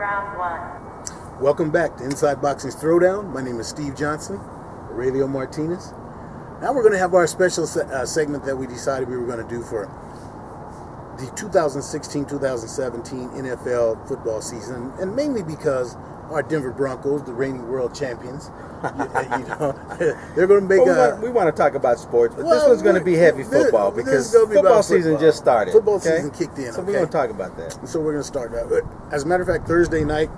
Round one. Welcome back to Inside Boxing's Throwdown. My name is Steve Johnson, Aurelio Martinez. Now we're going to have our special segment that we decided we were going to do for the 2016-2017 NFL football season, and mainly because our Denver Broncos, the reigning world champions, they're going to make we want to talk about sports, but this one's going to be heavy football because football season just started. Football season kicked in. So we're going to talk about that. So we're going to start that. As a matter of fact, Thursday night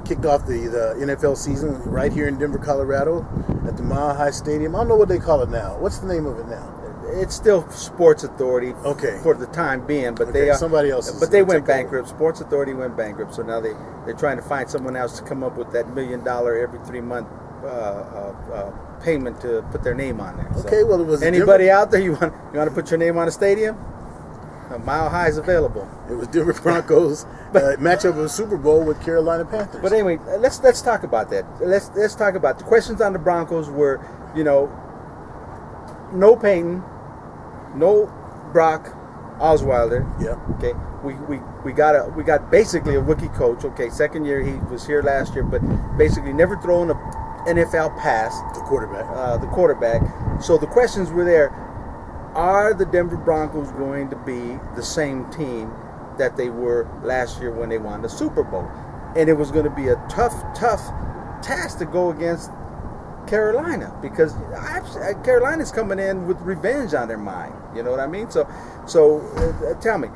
kicked off the NFL season right here in Denver, Colorado, at the Mile High Stadium. I don't know what they call it now. What's the name of it now? It's still Sports Authority for the time being, but they somebody else. But they went bankrupt. Sports Authority went bankrupt, so now they're trying to find someone else to come up with that $1 million every 3 month payment to put their name on there. Okay, well, it was anybody out there you want to put your name on a stadium? Mile High is available. It was Denver Broncos matchup of the Super Bowl with Carolina Panthers. But anyway, let's talk about that. Let's talk about the questions on the Broncos were, no Peyton, no Brock Osweiler. Yeah. Okay. We got basically a rookie coach. Okay. Second year, he was here last year, but basically never thrown a NFL pass. The quarterback. So the questions were there: are the Denver Broncos going to be the same team that they were last year when they won the Super Bowl? And it was going to be a tough task to go against Carolina, because Carolina's coming in with revenge on their mind. You know what I mean? So tell me,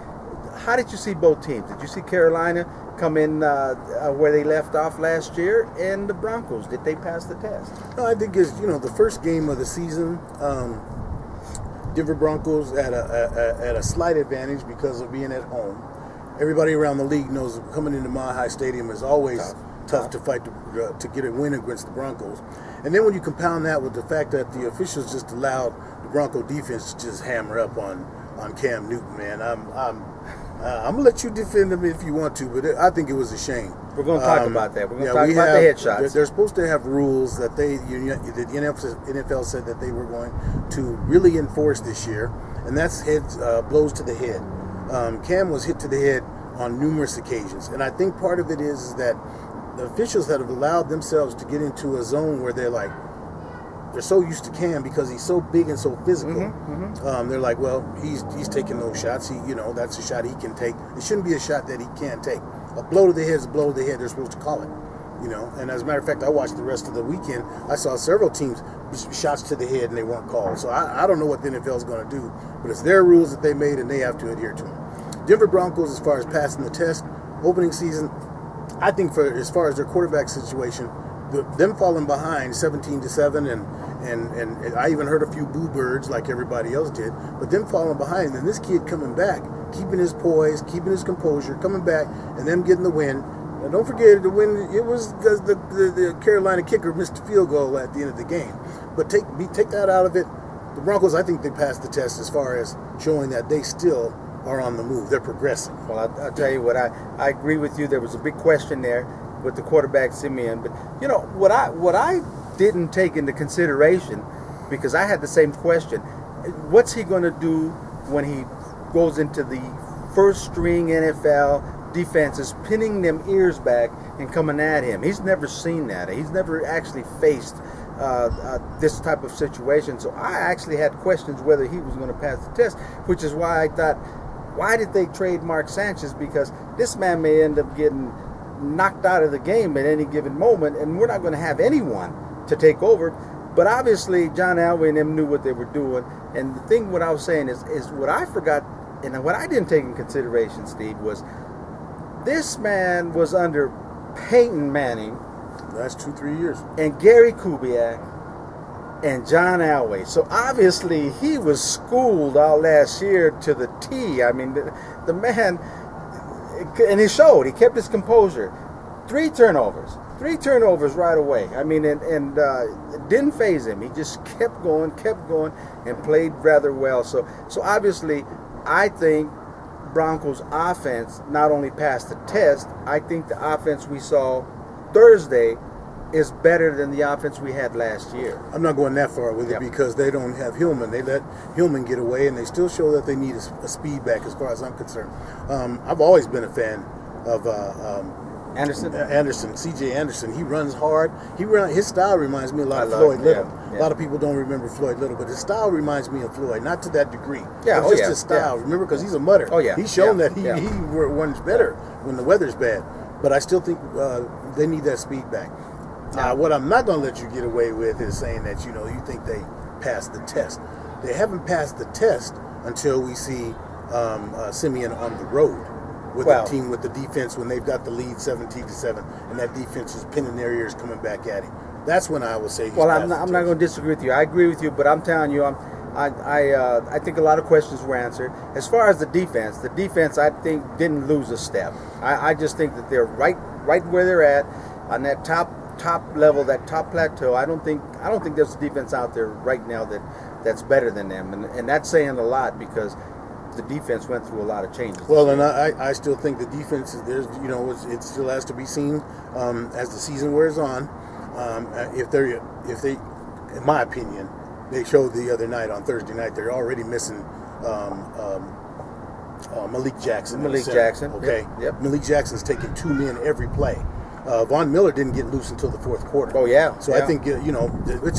how did you see both teams? Did you see Carolina come in where they left off last year, and the Broncos, did they pass the test? No, I think it's the first game of the season. Denver Broncos at a slight advantage because of being at home. Everybody around the league knows coming into Mile High Stadium is always tough to fight to get a win against the Broncos. And then when you compound that with the fact that the officials just allowed the Bronco defense to just hammer up on Cam Newton, man, I'm gonna let you defend him if you want to, but I think it was a shame. We're gonna talk about that. We're gonna talk about the headshots. They're supposed to have rules that the NFL said that they were going to really enforce this year, and that's blows to the head. Cam was hit to the head on numerous occasions, and I think part of it is that the officials that have allowed themselves to get into a zone where they're so used to Cam because he's so big and so physical. Mm-hmm. They're like, well, he's taking those shots. That's a shot he can take. It shouldn't be a shot that he can't take. A blow to the head is a blow to the head. They're supposed to call it. And as a matter of fact, I watched the rest of the weekend. I saw several teams shots to the head and they weren't called. So I don't know what the NFL is going to do, but it's their rules that they made and they have to adhere to them. Denver Broncos, as far as passing the test, opening season, I think as far as their quarterback situation, them falling behind 17-7, and I even heard a few boo birds like everybody else did, but them falling behind, and this kid coming back, keeping his poise, keeping his composure, coming back, and them getting the win. Now, don't forget the win. It was because the Carolina kicker missed a field goal at the end of the game. But take that out of it. The Broncos, I think they passed the test as far as showing that they still are on the move. They're progressing. Well, I'll tell you what, I agree with you. There was a big question there with the quarterback Simeon, but what I didn't take into consideration, because I had the same question, what's he going to do when he goes into the first string NFL defenses, pinning them ears back and coming at him? He's never seen that. He's never actually faced this type of situation. So I actually had questions whether he was going to pass the test, which is why I thought, why did they trade Mark Sanchez? Because this man may end up getting knocked out of the game at any given moment, and we're not going to have anyone to take over. But obviously, John Elway and them knew what they were doing. And the thing, what I was saying is what I forgot, and what I didn't take in consideration, Steve, was this man was under Peyton Manning. Last 2-3 years. And Gary Kubiak and John Elway. So obviously he was schooled all last year to the T. I mean, the man, and he showed. He kept his composure. 3 turnovers right away. I mean, and it didn't faze him. He just kept going, and played rather well. So obviously, I think Broncos offense not only passed the test, I think the offense we saw Thursday is better than the offense we had last year. I'm not going that far with it because they don't have Hillman. They let Hillman get away, and they still show that they need a speed back as far as I'm concerned. I've always been a fan of Anderson. C.J. Anderson. He runs hard. His style reminds me a lot of Floyd Little. A lot of people don't remember Floyd Little, but his style reminds me of Floyd, not to that degree. Yeah, it's just his style. Yeah. Remember, because he's a mutter. Oh yeah, he's shown that he runs better when the weather's bad. But I still think they need that speed back. What I'm not going to let you get away with is saying that you think they passed the test. They haven't passed the test until we see Simeon on the road with the team, with the defense, when they've got the lead 17-7, and that defense is pinning their ears coming back at him. That's when I will say. I'm not going to disagree with you. I agree with you, but I'm telling you, I think a lot of questions were answered. As far as the defense I think didn't lose a step. I just think that they're right where they're at on that top level, that top plateau. I don't think there's a defense out there right now that's better than them, and that's saying a lot because the defense went through a lot of changes. Well, and I still think the defense it still has to be seen as the season wears on. If they, in my opinion, they showed the other night on Thursday night they're already missing Malik Jackson. Okay. Yep. Malik Jackson's taking 2 men every play. Von Miller didn't get loose until the fourth quarter. Oh, yeah. So I think, it's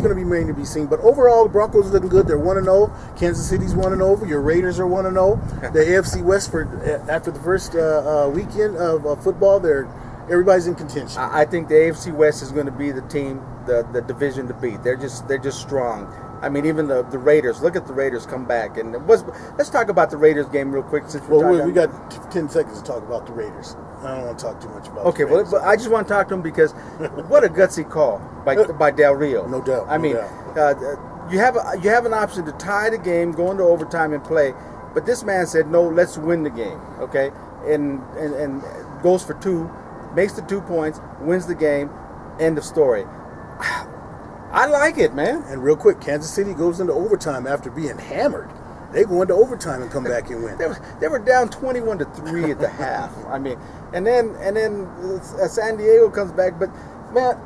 going to be remain to be seen. But overall, the Broncos are looking good. They're 1-0. Kansas City's 1-0. Your Raiders are 1-0. The AFC West, after the first weekend of football, everybody's in contention. I think the AFC West is going to be the team, the division to beat. They're just strong. I mean, even the Raiders. Look at the Raiders come back. And let's talk about the Raiders game real quick. Since we got 10 seconds to talk about the Raiders. I don't want to talk too much about the Raiders. But I just want to talk to them because what a gutsy call by Del Rio. No doubt. I mean, you have an option to tie the game, go into overtime and play. But this man said, no, let's win the game, okay? And goes for 2, makes the 2 points, wins the game, end of story. I like it, man. And real quick, Kansas City goes into overtime after being hammered. They go into overtime and come back and win. They were down 21-3 at the half. I mean, and then San Diego comes back, but man,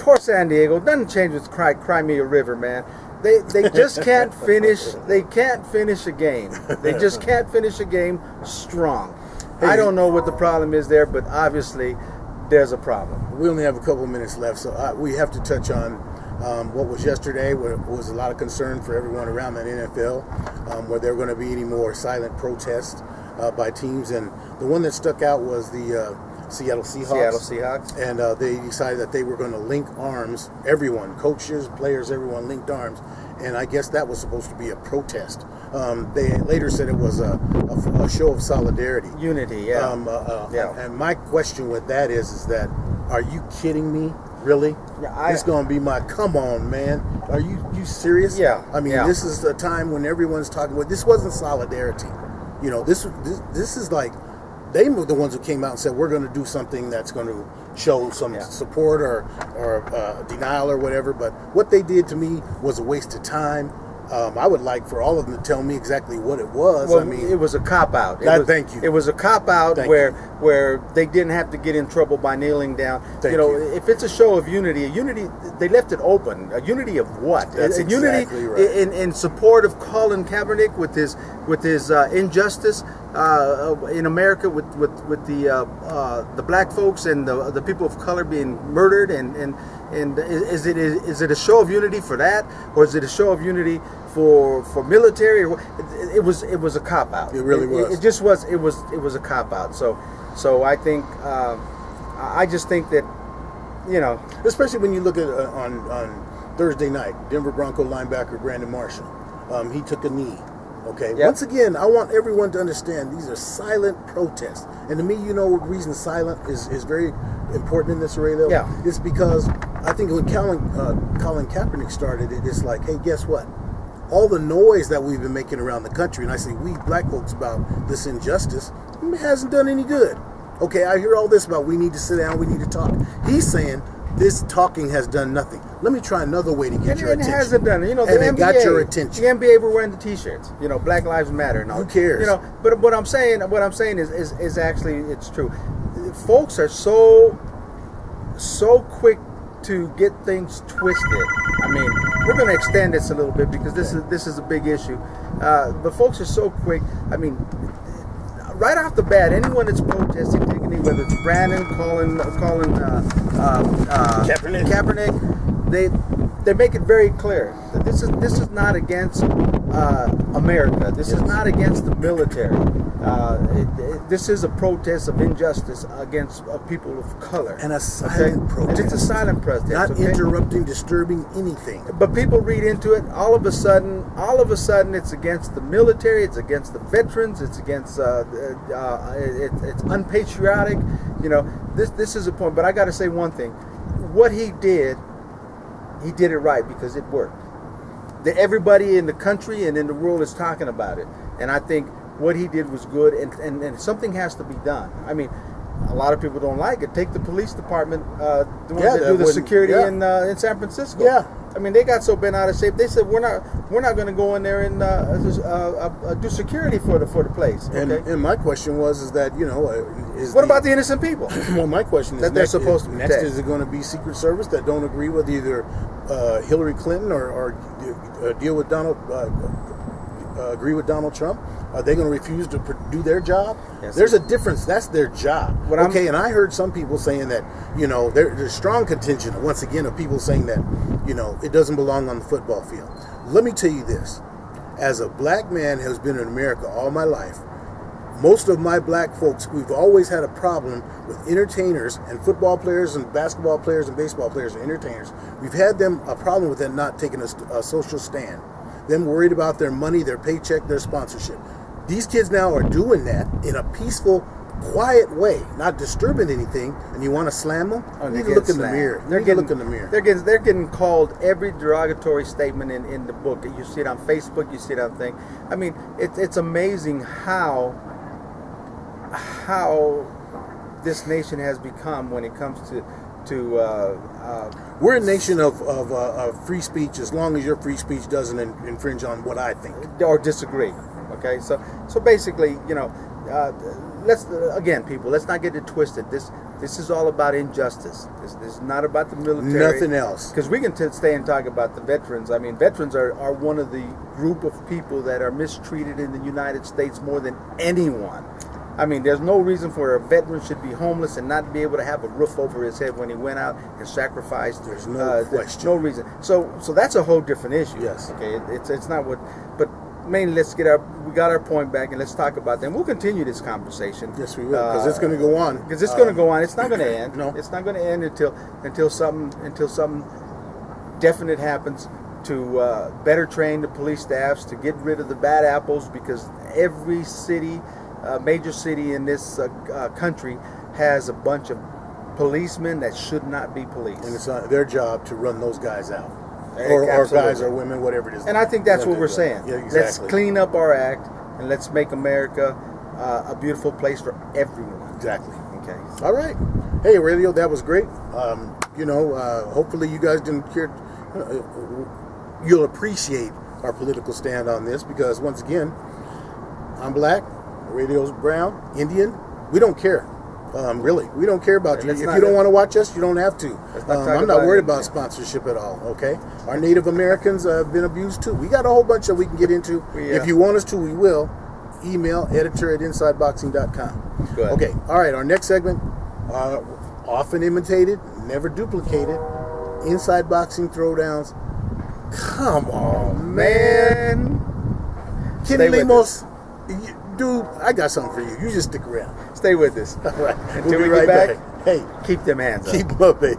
poor San Diego. Doesn't change with Crimea River, man. They just can't finish. They can't finish a game. They just can't finish a game strong. Hey, I don't know what the problem is there, but obviously there's a problem. We only have a couple minutes left, so we have to touch on what was yesterday, where was a lot of concern for everyone around the NFL, where there were going to be any more silent protests by teams. And the one that stuck out was the Seattle Seahawks. And they decided that they were going to link arms. Everyone, coaches, players, everyone linked arms. And I guess that was supposed to be a protest. They later said it was a show of solidarity. Unity, yeah. And my question with that is that, are you kidding me? Really? Yeah, it's going to be come on, man. Are you serious? Yeah. I mean, this is a time when everyone's talking about, this wasn't solidarity. This is like, they were the ones who came out and said, we're going to do something that's going to show some support or denial or whatever. But what they did to me was a waste of time. I would like for all of them to tell me exactly what it was. Well, I mean, it was a cop-out. Thank you. It was a cop-out where they didn't have to get in trouble by kneeling down. Thank you. If it's a show of unity, they left it open. A unity of what? That's exactly unity right. in support of Colin Kaepernick with his injustice in America with the black folks and the people of color being murdered, and is it a show of unity for that, or is it a show of unity for military? It was a cop out. It really was. It just was. It was a cop out. So I think I just think that especially when you look at on Thursday night, Denver Bronco linebacker Brandon Marshall, he took a knee. Okay. Yep. Once again, I want everyone to understand these are silent protests, and to me, the reason silent is very important in this array, though. Yeah. It's because I think when Colin Kaepernick started it, it's like, hey, guess what? All the noise that we've been making around the country, and I say we black folks about this injustice, it hasn't done any good. Okay, I hear all this about we need to sit down, we need to talk. He's saying this talking has done nothing. Let me try another way to get your attention. It hasn't done it. And it got your attention. The NBA were wearing the T-shirts. Black Lives Matter and all. Who cares? But what I'm saying is actually it's true. Folks are so quick to get things twisted. I mean, we're going to extend this a little bit because this is a big issue. But folks are so quick. I mean, right off the bat, anyone that's protesting, taking it, whether it's Brandon, calling Kaepernick, they make it very clear that this is not against America. This is not against the military. This is a protest of injustice against people of color. And a silent protest. And it's a silent protest. Not interrupting, disturbing anything. But people read into it. All of a sudden, it's against the military. It's against the veterans. It's against. It's unpatriotic. You know, this is a point. But I got to say one thing. What he did it right because it worked. Everybody in the country and in the world is talking about it, and I think what he did was good, and something has to be done. I mean, a lot of people don't like it. Take the police department, the ones that do the security in San Francisco. Yeah. I mean, they got so bent out of shape. They said we're not going to go in there and do security for the place. Okay? And my question is that what about the innocent people? Well, my question is that they're supposed to next. protect. Is it going to be Secret Service that don't agree with either Hillary Clinton or deal with agree with Donald Trump? Are they going to refuse to do their job? Yes, there's a difference. That's their job. And I heard some people saying that, there's strong contention, once again, of people saying that, it doesn't belong on the football field. Let me tell you this. As a black man who's been in America all my life, most of my black folks, we've always had a problem with entertainers and football players and basketball players and baseball players and entertainers. We've had a problem with them not taking a social stand. Them worried about their money, their paycheck, their sponsorship. These kids now are doing that in a peaceful, quiet way, not disturbing anything, and you want to slam them? You need to look in the mirror. They're getting called every derogatory statement in the book. You see it on Facebook, you see it on things. I mean, it's amazing how this nation has become when it comes to we're a nation of free speech as long as your free speech doesn't infringe on what I think or disagree. Okay, so basically, let's not get it twisted. This is all about injustice. This is not about the military. Nothing else. Because we can stay and talk about the veterans. I mean, veterans are one of the group of people that are mistreated in the United States more than anyone. I mean, there's no reason for a veteran should be homeless and not be able to have a roof over his head when he went out and sacrificed. There's no question. No reason. So that's a whole different issue. Yes. Okay. It's not what, but mainly we got our point back and let's talk about that. And we'll continue this conversation. Yes, we will, because it's going to go on. Because it's going to go on. It's not going to end. No, it's not going to end until something definite happens to better train the police staffs, to get rid of the bad apples, because every city. Major city in this country has a bunch of policemen that should not be police. And it's not their job to run those guys out. Or guys or women, whatever it is. And I think that's what we're saying. Yeah, exactly. Let's clean up our act and let's make America a beautiful place for everyone. Exactly. Okay. All right. Hey, Aurelio, that was great. Hopefully you guys didn't care. You'll appreciate our political stand on this because, once again, I'm black. Radio's brown, Indian. We don't care. Really, we don't care about you. If you don't want to watch us, you don't have to. I'm not worried about sponsorship at all. Okay, our Native Americans have been abused too. We got a whole bunch that we can get into. If you want us to, we will. Email editor@insideboxing.com. Go ahead. Okay. All right. Our next segment, often imitated, never duplicated. Inside boxing throwdowns. Come on, man. Kenny Lemos. Dude, I got something for you. You just stick around. Stay with us. All right. Until we'll we get back. Hey, keep them hands up. Keep them up, baby.